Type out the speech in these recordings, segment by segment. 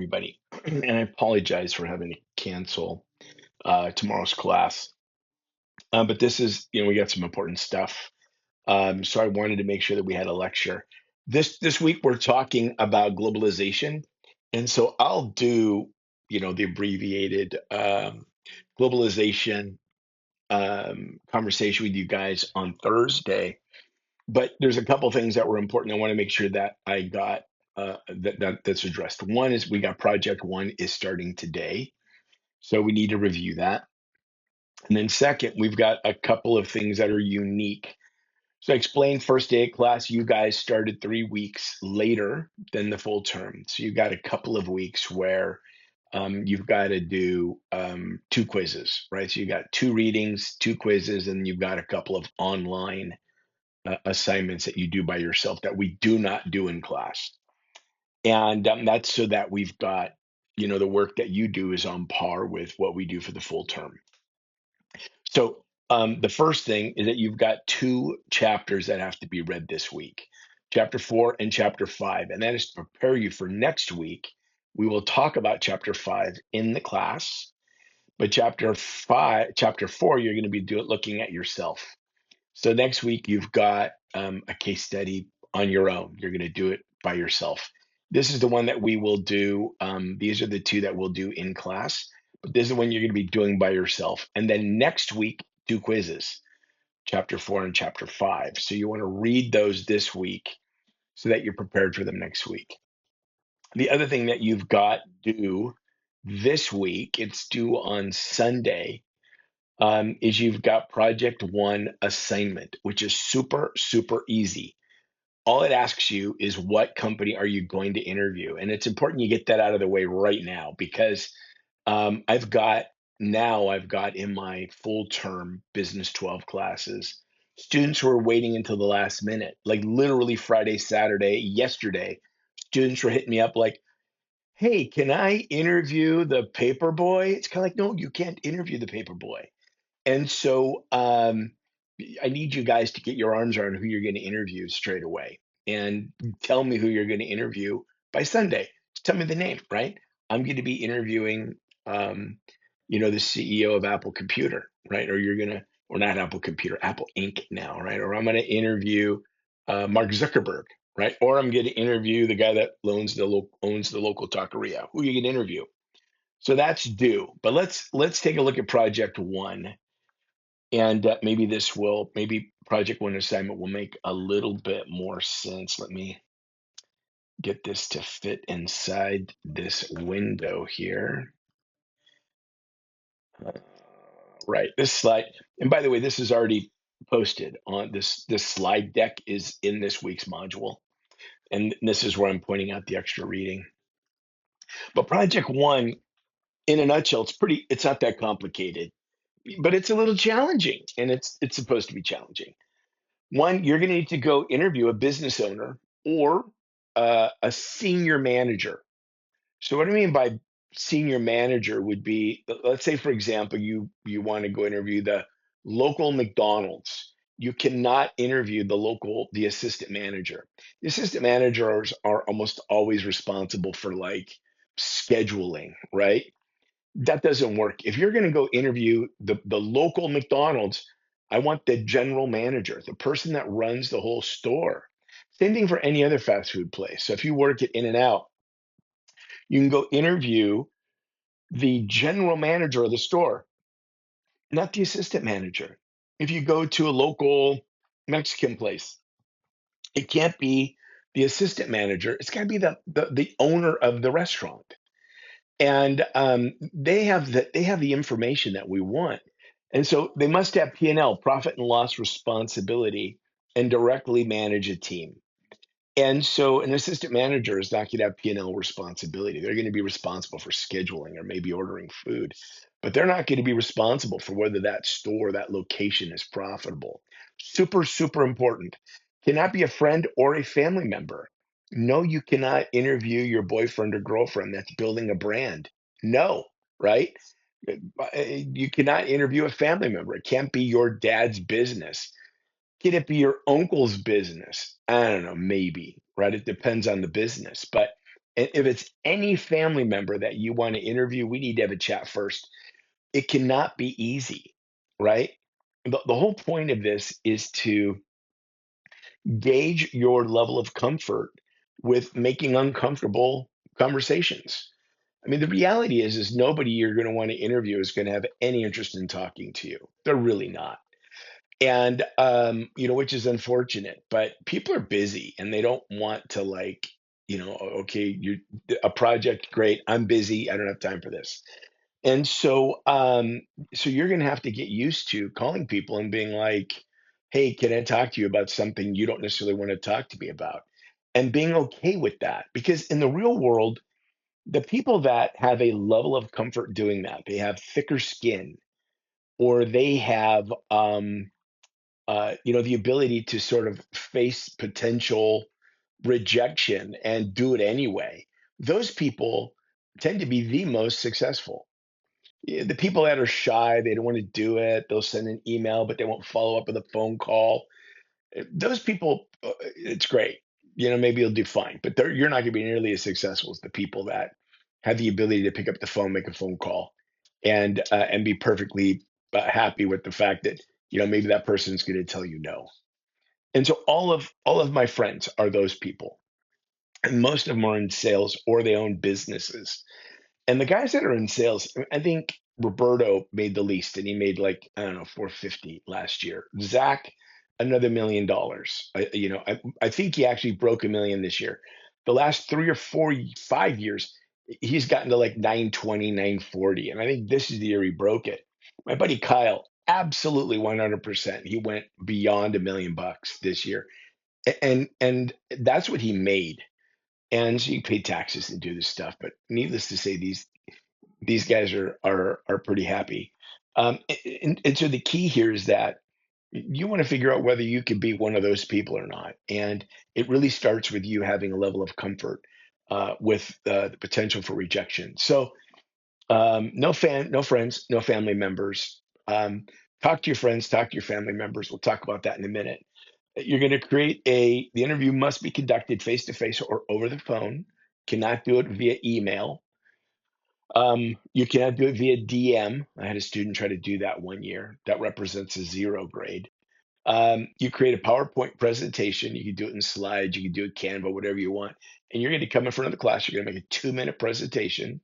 Everybody. And I apologize for having to cancel tomorrow's class. But this is, we got some important stuff. So I wanted to make sure that we had a lecture. This week we're talking about globalization, and so I'll do, the abbreviated globalization conversation with you guys on Thursday. But there's a couple things that were important. I want to make sure that I got that's addressed. One is we got Project One is starting today, so we need to review that. And then second, we've got a couple of things that are unique. So I explained first day of class, you guys started 3 weeks later than the full term. So you got a couple of weeks where you've got to do two quizzes, right? So you got two readings, two quizzes, and you've got a couple of online assignments that you do by yourself that we do not do in class. And that's so that we've got, the work that you do is on par with what we do for the full term. So the first thing is that you've got two chapters that have to be read this week, chapter 4 and chapter 5. And that is to prepare you for next week. We will talk about chapter 5 in the class, but chapter 4, you're going to be looking at yourself. So next week, you've got a case study on your own. You're going to do it by yourself. This is the one that we will do. These are the two that we'll do in class, but this is the one you're going to be doing by yourself. And then next week, two quizzes, chapter 4 and chapter 5. So you want to read those this week so that you're prepared for them next week. The other thing that you've got due this week, it's due on Sunday, is you've got Project One assignment, which is super, super easy. All it asks you is what company are you going to interview? And it's important you get that out of the way right now because I've got in my full term business 12 classes students who are waiting until the last minute, like literally Friday, Saturday, yesterday. Students were hitting me up like, hey, can I interview the paper boy? It's kind of like, no, you can't interview the paper boy. And so I need you guys to get your arms around who you're going to interview straight away and tell me who you're going to interview by Sunday. Just tell me the name, right? I'm going to be interviewing, the CEO of Apple Computer, right? Or not Apple Computer, Apple Inc. now, right? Or I'm going to interview Mark Zuckerberg, right? Or I'm going to interview the guy that owns the local taqueria. Who are you going to interview? So that's due. But let's take a look at Project One, and maybe Project One assignment will make a little bit more sense. Let me get this to fit inside this window here. Right, this slide. And by the way, this is already posted on this slide deck is in this week's module. And this is where I'm pointing out the extra reading. But Project One, in a nutshell, it's not that complicated, but it's a little challenging, and it's supposed to be challenging. One, you're going to need to go interview a business owner or a senior manager. So what I mean by senior manager would be, let's say, for example, you want to go interview the local McDonald's. You cannot interview the assistant manager. The assistant managers are almost always responsible for like scheduling, right? That doesn't work. If you're going to go interview the local McDonald's, I want the general manager, the person that runs the whole store. Same thing for any other fast food place. So if you work at In-N-Out, you can go interview the general manager of the store, not the assistant manager. If you go to a local Mexican place, it can't be the assistant manager. It's got to be the owner of the restaurant. And they have the information that we want, and so they must have P&L, profit and loss responsibility, and directly manage a team. And so an assistant manager is not going to have P&L responsibility. They're going to be responsible for scheduling or maybe ordering food, but they're not going to be responsible for whether that store, that location is profitable. Super, super important. Cannot be a friend or a family member. No, you cannot interview your boyfriend or girlfriend that's building a brand. No, right? You cannot interview a family member. It can't be your dad's business. Can it be your uncle's business? I don't know, maybe, right? It depends on the business, but And if it's any family member that you want to interview, we need to have a chat first. It cannot be easy, right? The whole point of this is to gauge your level of comfort with making uncomfortable conversations. I mean, the reality is nobody you're going to want to interview is going to have any interest in talking to you. They're really not. And which is unfortunate, but people are busy and they don't want to like, okay, you a project, great. I'm busy. I don't have time for this. And so you're going to have to get used to calling people and being like, "Hey, can I talk to you about something you don't necessarily want to talk to me about?" And being okay with that, because in the real world, the people that have a level of comfort doing that, they have thicker skin, or they have, the ability to sort of face potential rejection and do it anyway. Those people tend to be the most successful. Yeah, the people that are shy, they don't want to do it. They'll send an email, but they won't follow up with a phone call. Those people, it's great. Maybe you'll do fine, but you're not going to be nearly as successful as the people that have the ability to pick up the phone, make a phone call, and be perfectly happy with the fact that maybe that person's going to tell you no. And so all of my friends are those people, and most of them are in sales or they own businesses. And the guys that are in sales, I think Roberto made the least, and he made like, I don't know, 450 last year. Zach, another $1 million. I think he actually broke 1 million this year. The last 3 or 4, 5 years, he's gotten to like 920, 940. And I think this is the year he broke it. My buddy Kyle, absolutely 100%. He went beyond $1 million this year. And that's what he made. And so you pay taxes and do this stuff. But needless to say, these guys are pretty happy. And so the key here is that you want to figure out whether you can be one of those people or not, and it really starts with you having a level of comfort with the potential for rejection. So no friends, no family members. Talk to your friends, talk to your family members. We'll talk about that in a minute. You're going to create the interview must be conducted face to face or over the phone. Cannot do it via email. You cannot do it via DM. I had a student try to do that one year. That represents a 0 grade. You create a PowerPoint presentation. You can do it in slides. You can do it Canva, whatever you want. And you're going to come in front of the class. You're going to make a 2-minute presentation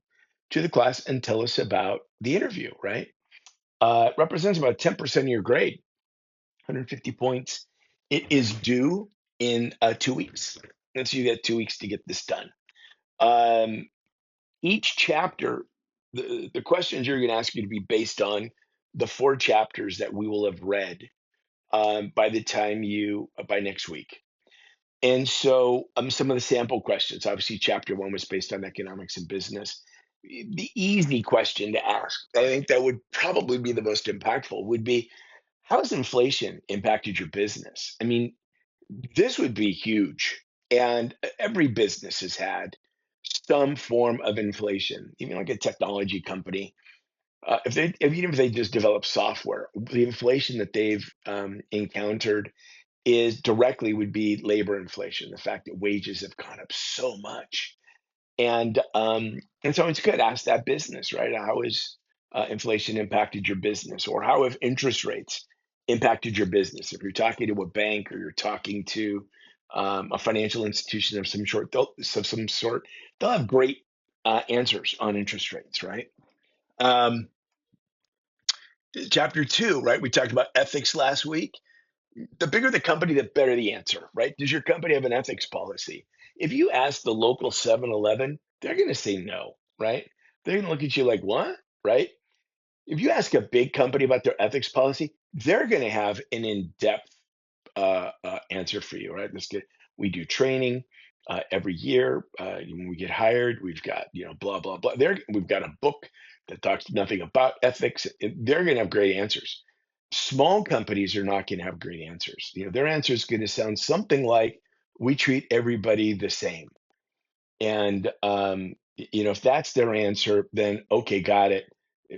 to the class and tell us about the interview, right? It represents about 10% of your grade, 150 points. It is due in 2 weeks. And so you get 2 weeks to get this done. Um, each chapter, the questions you're going to ask you to be based on the 4 chapters that we will have read by next week. And so some of the sample questions, obviously, chapter 1 was based on economics and business. The easy question to ask, I think that would probably be the most impactful, would be, how has inflation impacted your business? I mean, this would be huge. And every business has had some form of inflation, even like a technology company. Even if they just develop software, the inflation that they've encountered is directly would be labor inflation, the fact that wages have gone up so much. And so it's good to ask that business, right? How has inflation impacted your business, or how have interest rates impacted your business? If you're talking to a bank or you're talking to a financial institution of some sort, they'll have great answers on interest rates, right? Um, Chapter 2, right? We talked about ethics last week. The bigger the company, the better the answer, right? Does your company have an ethics policy? If you ask the local 7-Eleven, they're going to say no, right? They're going to look at you like, what? Right? If you ask a big company about their ethics policy, they're going to have an in-depth answer for you, right? We do training every year. When we get hired, we've got, blah, blah, blah. We've got a book that talks nothing about ethics. They're going to have great answers. Small companies are not going to have great answers. Their answer is going to sound something like, we treat everybody the same. And, if that's their answer, then okay, got it.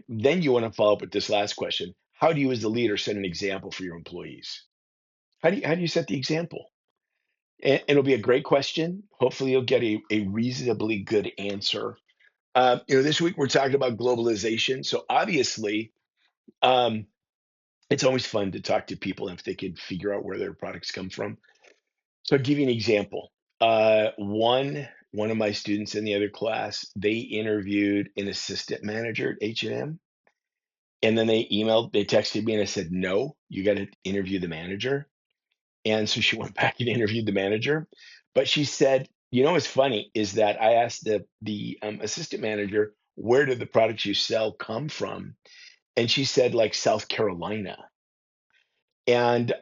Then you want to follow up with this last question. How do you, as the leader, set an example for your employees? How do you set the example? And it'll be a great question. Hopefully, you'll get a reasonably good answer. This week we're talking about globalization. So obviously, um, it's always fun to talk to people if they could figure out where their products come from. So I'll give you an example. One of my students in the other class, they interviewed an assistant manager at H&M, and then they texted me and I said, "No, you got to interview the manager." And so she went back and interviewed the manager. But she said, what's funny is that I asked the assistant manager, "Where did the products you sell come from?" And she said, like, South Carolina. And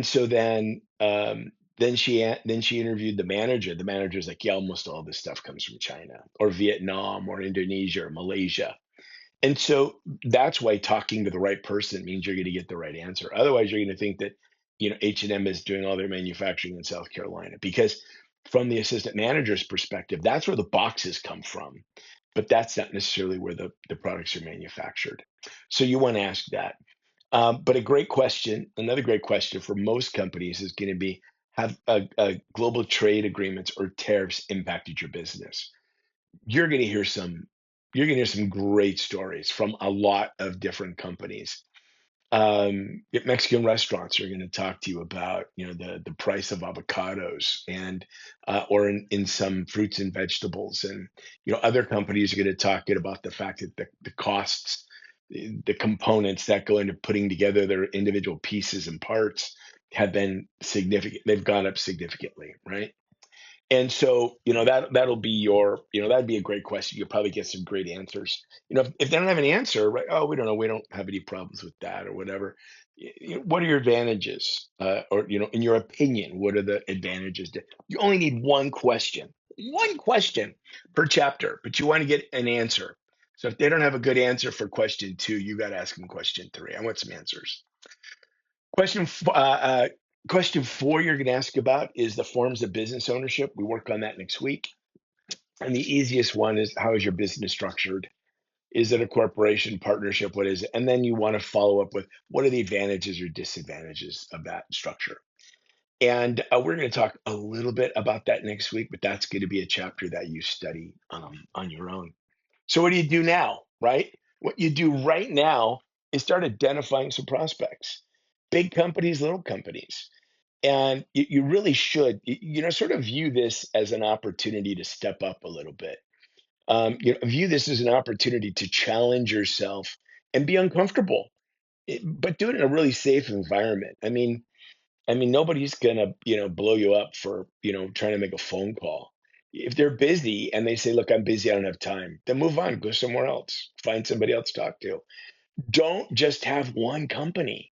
so then she interviewed the manager. The manager's like, "Yeah, almost all this stuff comes from China or Vietnam or Indonesia or Malaysia." And so that's why talking to the right person means you're going to get the right answer. Otherwise, you're going to think that, H&M is doing all their manufacturing in South Carolina, because from the assistant manager's perspective, that's where the boxes come from, but that's not necessarily where the products are manufactured. So you want to ask that. But a great question, another great question for most companies is going to be, have global trade agreements or tariffs impacted your business? You're going to hear some you're going to hear some great stories from a lot of different companies. Mexican restaurants are going to talk to you about, the price of avocados, and or in some fruits and vegetables, and other companies are going to talk about the fact that the costs, the components that go into putting together their individual pieces and parts have been significant. They've gone up significantly, right? And so, that'll be that'd be a great question. You'll probably get some great answers. If they don't have an answer, right? Oh, we don't know. We don't have any problems with that or whatever. What are your advantages? Or, in your opinion, what are the advantages? You only need one question per chapter, but you want to get an answer. So if they don't have a good answer for question two, you got to ask them question three. I want some answers. Question question four you're going to ask about is the forms of business ownership. We work on that next week. And the easiest one is, how is your business structured? Is it a corporation, partnership? What is it? And then you want to follow up with, what are the advantages or disadvantages of that structure? And we're going to talk a little bit about that next week, but that's going to be a chapter that you study on your own. So what do you do now, right? What you do right now is start identifying some prospects, big companies, little companies. And you really should, sort of view this as an opportunity to step up a little bit. View this as an opportunity to challenge yourself and be uncomfortable, but do it in a really safe environment. I mean, nobody's gonna, blow you up for, trying to make a phone call. If they're busy and they say, "Look, I'm busy, I don't have time," then move on, go somewhere else, find somebody else to talk to. Don't just have one company.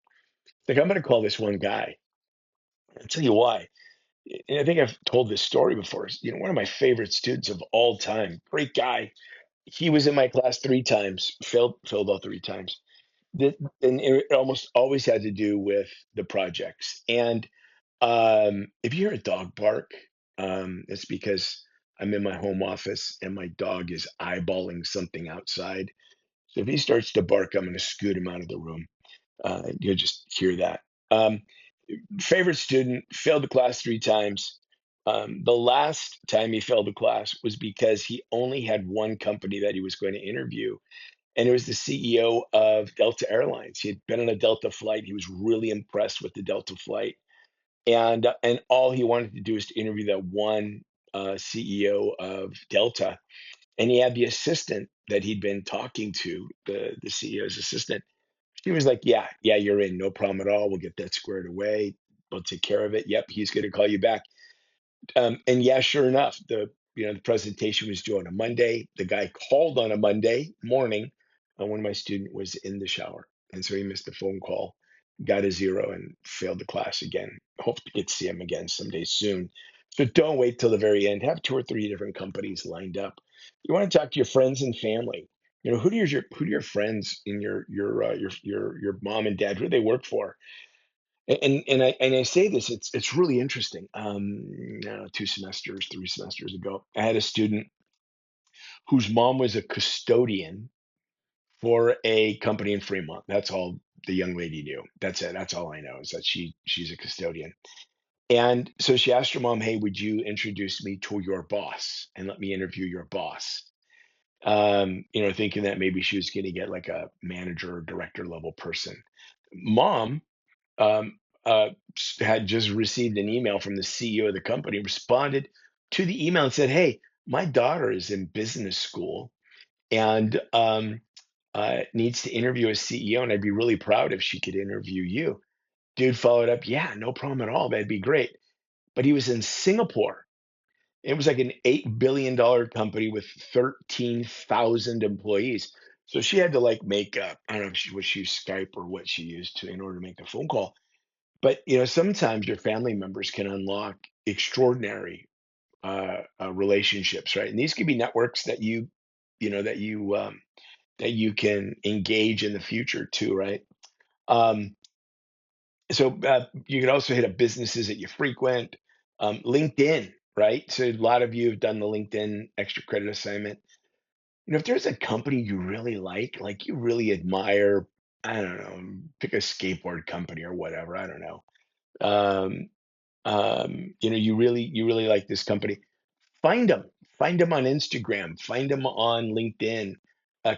Like, I'm gonna call this one guy. I'll tell you why. And I think I've told this story before. One of my favorite students of all time, great guy. He was in my class three times, failed all three times. And it almost always had to do with the projects. And if you hear a dog bark, it's because I'm in my home office and my dog is eyeballing something outside. So if he starts to bark, I'm going to scoot him out of the room. You'll just hear that. Um, Favorite student, failed the class three times. The last time he failed the class was because he only had one company that he was going to interview, and it was the CEO of Delta Airlines. He had been on a Delta flight. He was really impressed with the Delta flight, and all he wanted to do is to interview that one CEO of Delta. And he had the assistant that he'd been talking to, the CEO's assistant. She was like, "Yeah, yeah, you're in, no problem at all. We'll get that squared away. We'll take care of it. Yep, he's going to call you back." And yeah, sure enough, the presentation was due on a Monday. The guy called on a Monday morning, when my student was in the shower, and so he missed the phone call, got a zero, and failed the class again. Hope to get to see him again someday soon. So don't wait till the very end. Have two or three different companies lined up. You want to talk to your friends and family. Who do your friends in your mom and dad, who do they work for? And I say this, it's really interesting. I don't know, 2 semesters, 3 semesters ago, I had a student whose mom was a custodian for a company in Fremont. That's all the young lady knew. That's it. That's all I know, is that she's a custodian. And so she asked her mom, "Hey, would you introduce me to your boss and let me interview your boss?" Thinking that maybe she was going to get like a manager or director level person. Mom um, had just received an email from the CEO of the company, responded to the email and said, "Hey, my daughter is in business school and needs to interview a CEO, and I'd be really proud if she could interview you." Dude followed up, "Yeah, no problem at all. That'd be great." But he was in Singapore. It was like an $8 billion company with 13,000 employees. So she had to like make I don't know if she used Skype or what she used to in order to make the phone call. But sometimes your family members can unlock extraordinary relationships, right? And these could be networks that you know that you can engage in the future too, right? Um, so you could also hit up businesses that you frequent, LinkedIn, right? So a lot of you have done the LinkedIn extra credit assignment. If there's a company you really like you really admire, I don't know, pick a skateboard company or whatever. I don't know. Um, you really like this company. Find them on Instagram, find them on LinkedIn,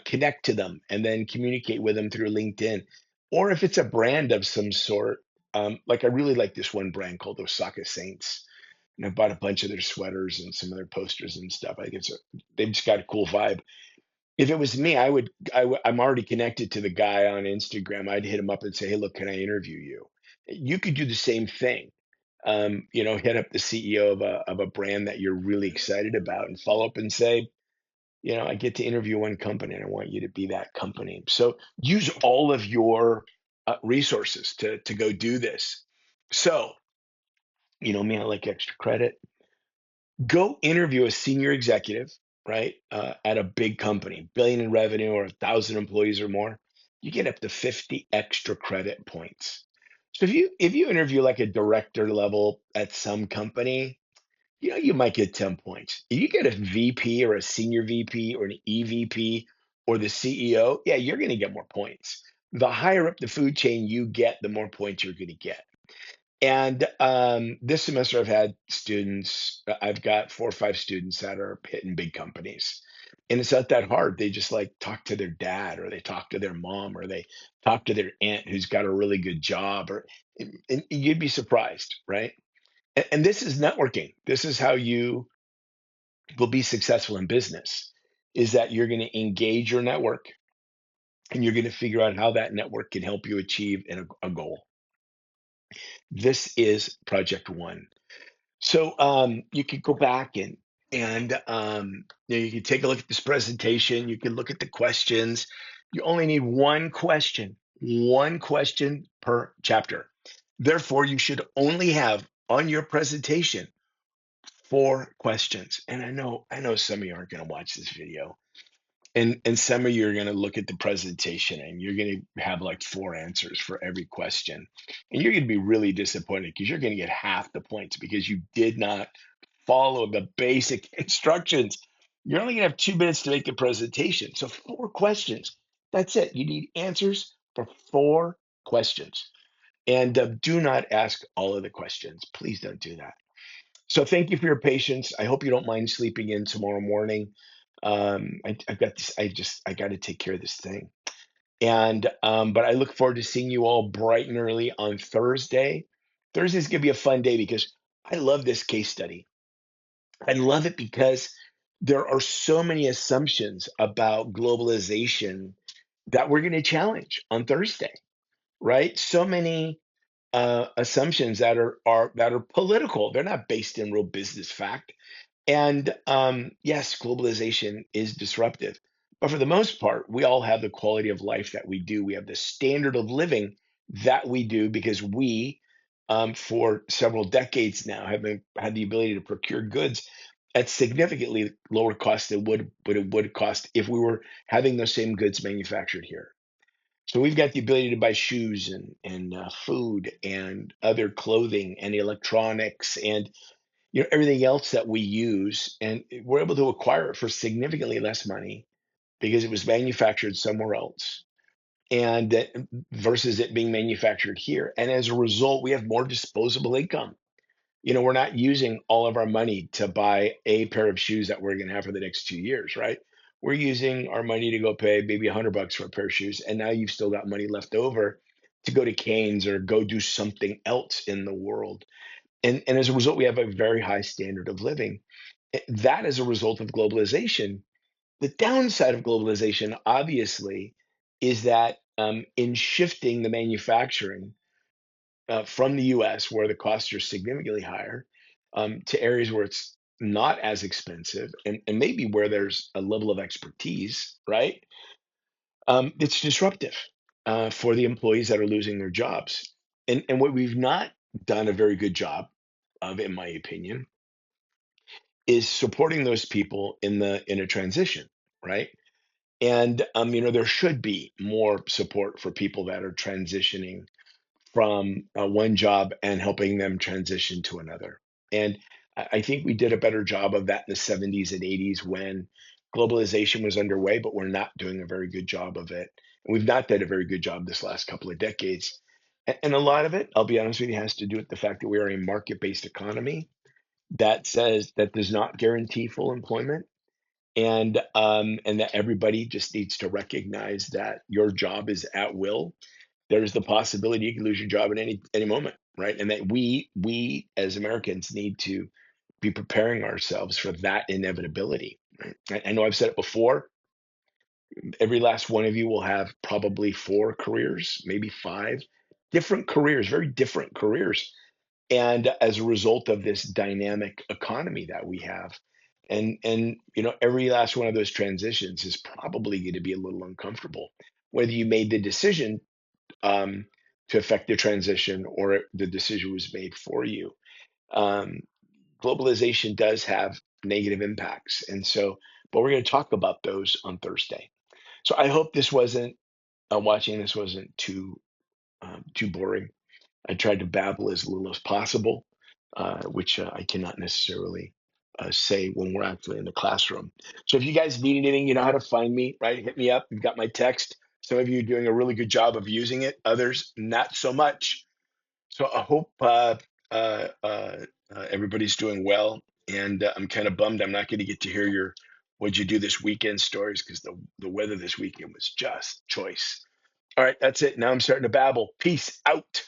connect to them, and then communicate with them through LinkedIn. Or if it's a brand of some sort, like I really like this one brand called Osaka Saints, and I bought a bunch of their sweaters and some of their posters and stuff. I think they've just got a cool vibe. If it was me, I'm already connected to the guy on Instagram. I'd hit him up and say, "Hey, look, can I interview you?" You could do the same thing. Hit up the CEO of a brand that you're really excited about and follow up and say, "I get to interview one company and I want you to be that company." So use all of your resources to go do this. So, me, I like extra credit. Go interview a senior executive, right, at a big company, billion in revenue or 1,000 employees or more. You get up to 50 extra credit points. So if you interview like a director level at some company, you might get 10 points. If you get a VP or a senior VP or an EVP or the CEO, yeah, you're going to get more points. The higher up the food chain you get, the more points you're going to get. And this semester, I've had students, I've got 4 or 5 students that are hitting big companies. And it's not that hard. They just like talk to their dad or they talk to their mom or they talk to their aunt who's got a really good job. And you'd be surprised, right? And this is networking. This is how you will be successful in business, is that you're going to engage your network and you're going to figure out how that network can help you achieve a goal. This is project one. So you could go back and you can take a look at this presentation. You can look at the questions. You only need one question per chapter. Therefore, you should only have on your presentation 4 questions. And I know some of you aren't going to watch this video. And some of you are going to look at the presentation and you're going to have like 4 answers for every question. And you're going to be really disappointed because you're going to get half the points because you did not follow the basic instructions. You're only going to have 2 minutes to make the presentation. So 4 questions. That's it. You need answers for 4 questions. And do not ask all of the questions. Please don't do that. So thank you for your patience. I hope you don't mind sleeping in tomorrow morning. I've got this. I got to take care of this thing. And but I look forward to seeing you all bright and early on Thursday. Thursday's gonna be a fun day because I love this case study. I love it because there are so many assumptions about globalization that we're going to challenge on Thursday, right? So many assumptions that are political. They're not based in real business fact. And yes, globalization is disruptive. But for the most part, we all have the quality of life that we do. We have the standard of living that we do because we, for several decades now, had the ability to procure goods at significantly lower cost than what it would cost if we were having those same goods manufactured here. So we've got the ability to buy shoes and food and other clothing and electronics and everything else that we use, and we're able to acquire it for significantly less money because it was manufactured somewhere else, and versus it being manufactured here. And as a result, we have more disposable income. We're not using all of our money to buy a pair of shoes that we're going to have for the next 2 years, right? We're using our money to go pay maybe $100 for a pair of shoes, and now you've still got money left over to go to Canes or go do something else in the world. And as a result, we have a very high standard of living. That is a result of globalization. The downside of globalization, obviously, is that in shifting the manufacturing from the US, where the costs are significantly higher, to areas where it's not as expensive and maybe where there's a level of expertise, right? It's disruptive for the employees that are losing their jobs. And what we've not done a very good job of, in my opinion, is supporting those people in a transition, right? And there should be more support for people that are transitioning from one job and helping them transition to another. And I think we did a better job of that in the 70s and 80s when globalization was underway, but we're not doing a very good job of it. And we've not done a very good job this last couple of decades. And a lot of it, I'll be honest with you, has to do with the fact that we are a market based economy that does not guarantee full employment. And that everybody just needs to recognize that your job is at will. There's the possibility you can lose your job at any moment, right? And that we as Americans need to be preparing ourselves for that inevitability. Right? I know I've said it before. Every last one of you will have probably four careers, maybe five different careers, very different careers, and as a result of this dynamic economy that we have. And every last one of those transitions is probably going to be a little uncomfortable, whether you made the decision to affect the transition or the decision was made for you. Um, Globalization does have negative impacts, and so, but we're going to talk about those on Thursday. So I hope this wasn't watching this wasn't too boring. I tried to babble as little as possible, which I cannot necessarily say when we're actually in the classroom. So if you guys need anything, you know how to find me, right? Hit me up. You've got my text. Some of you are doing a really good job of using it, others not so much. So I hope everybody's doing well. And I'm kind of bummed I'm not going to get to hear your what'd you do this weekend stories because the weather this weekend was just choice. All right, that's it. Now I'm starting to babble. Peace out.